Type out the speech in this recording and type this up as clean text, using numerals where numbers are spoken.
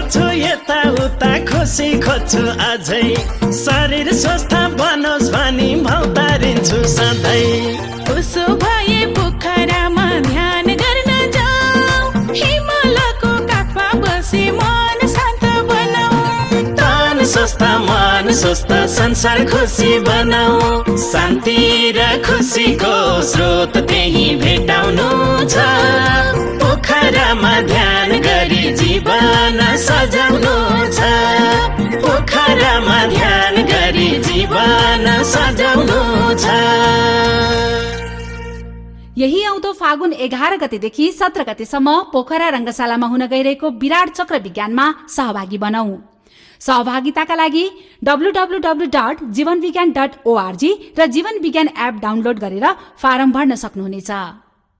खोज्छु यता उता खुसी खोज्छु अझै शरीर स्वस्थ बनोस् भनी भौतारिन्छु सधैँ उसो भए पोखरामा ध्यान गर्न जाऊ हिमालको काखमा बसी मन शान्त बनाऊ तन स्वस्थ मन स्वस्थ संसार खुसी बनाऊ शान्ति र खुसीको स्रोत त्यही भेटाउनु छ पोखरामा ध्यान गरी जीवन सजाउनु छ पोखरामा ध्यान गरी जीवन सजाउनु छ। यही आउँदो फागुन 11 गतेदेखि 17 गतेसम्म पोखरा रंगशालामा हुन गइरहेको विराट चक्र विज्ञानमा सहभागी बनौं। सहभागिताका लागि www.jivanvigyan.org र जीवन विज्ञान एप डाउनलोड गरेर फारम भर्न सक्नुहुनेछ।